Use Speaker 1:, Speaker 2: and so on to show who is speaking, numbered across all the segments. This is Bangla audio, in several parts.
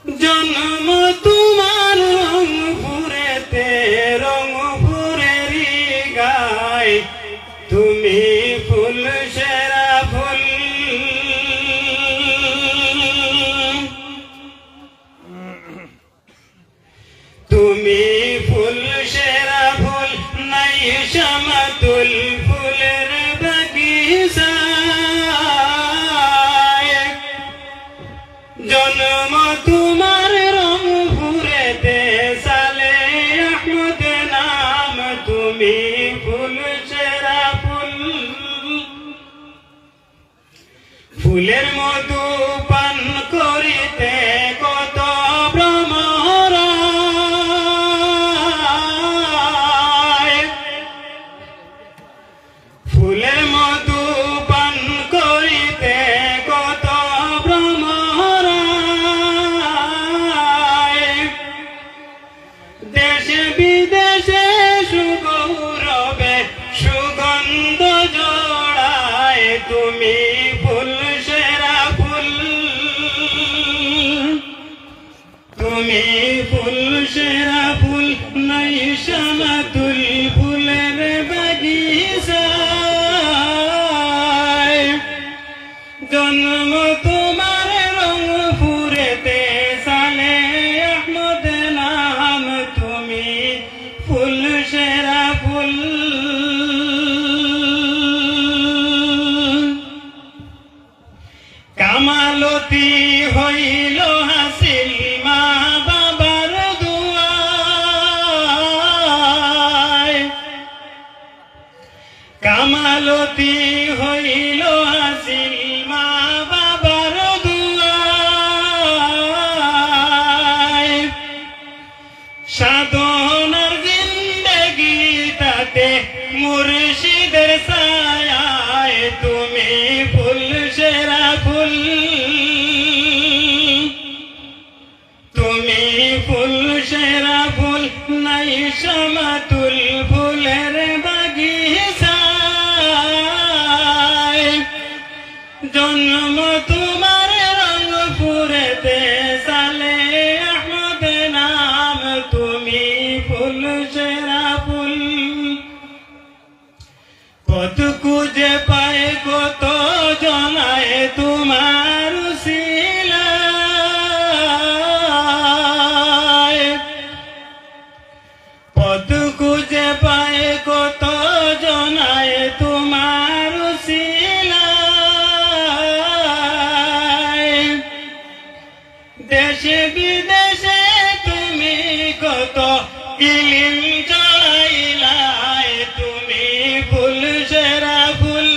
Speaker 1: জন্ম তোমার রংপুরেতে, রংপুরেরই গায়, তুমি ফুল সেরা ফুল। তুমি ফুল সেরা ফুল, নাই শামাতুল ফুলের বাগিচায়। জন্ম তোমার রংপুরেতে, সালে আহমদ নাম, তুমি ফুল সেরা ফুল। ফুলের মধু পান করিতে কত ভ্রমরা, ফুলের মধু পান করিতে কত ভ্রমরা। দেশে বিদেশে সুগৌরবে সুগন্ধ জড়ায়, তুমি ফুল সেরা ফুল। তুমি ফুল সেরা ফুল, নাই শামাতুল ফুলের বাগিচায়। জন্ম তোমার রংপুরেতে, সালে আহমদ নাম, তুমি ফুল সেরা ফুল। কামালতি হইল হাসিল মা বাবার দুয়ায়। কামালতি হইল হাসিল মা বাবার দুয়ায়। সাধনার জিন্দেগি তাতে মুর্শিদের ছায়ায়, তুমি ফুল সেরা ফুল। তুমি ফুল সেরা ফুল, নাই শামাতুল ফুলের বাগিচায়। জন্ম তোমার রংপুরেতে, সালে আহমদ নাম, তুমি ফুল সেরা ফুল। কত খুঁজে পায় কত জনায় তোমার উসিলায়। কত খুঁজে পায় কত জনায় তোমার উসিলায়। দেশে বিদেশে তুমি কত ইলিম জড়াইলায়, তুমি ফুল সেরা ফুল।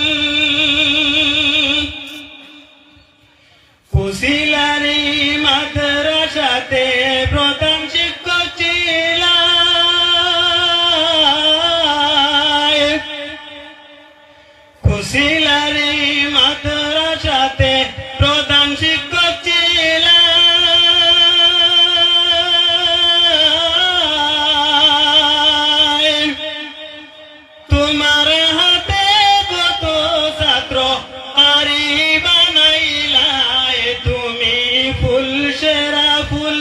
Speaker 1: কুশিলারি মাদ্রাসাতে প্রধান শিক্ষক ছিলায়। কুশিলারি মাদ্রাসাতে প্রধান শিক্ষক ছিলায়। তোমার হাতে কত ছাত্র আরি বানাইলায়, তুমি ফুল সেরা ফুল।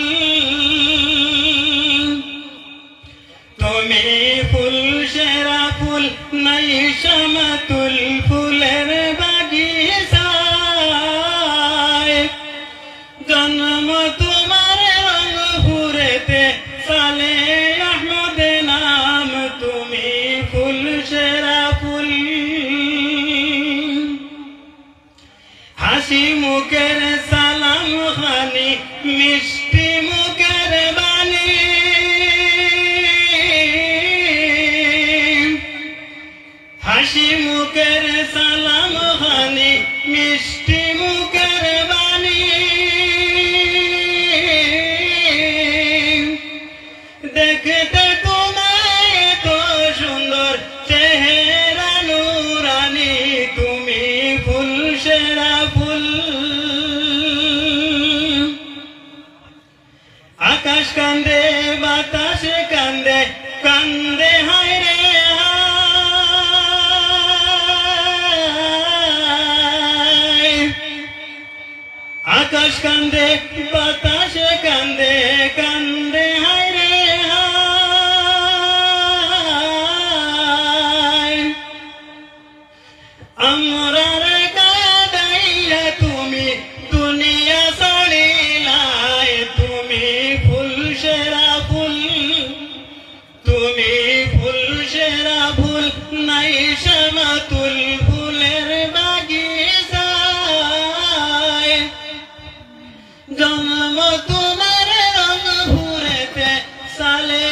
Speaker 1: তুমি ফুল সেরা ফুল, নাই শামাতুল ফুলের বাগিচায়। জন্ম তোমার রংপুরেতে, সালে আহমদ নাম, তুমি ফুল সেরা ফুল। হাসি মুখের সালাম খানি, মিষ্টি মুখের বাণী। হাসি মুখের সালাম খানি, মিষ্টি মুখের বাণী। দেখতে তোমায় এত সুন্দর চেহারা নুরানি, তুমি ফুল সেরা ফুল। আকাশ কান্দে বাতাসে কান্দে, কান্দে হায় রে হায়। আকাশ কান্দে বাতাসে কান্দে, নাই শ্যামাতুল ফুলের বাগিচায় জন্ম তোমার রংপুরেতে সালে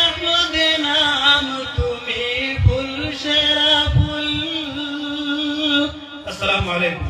Speaker 1: আহমদ নাম তুমি ফুল সেরা ফুল। আসসালামু আলাইকুম।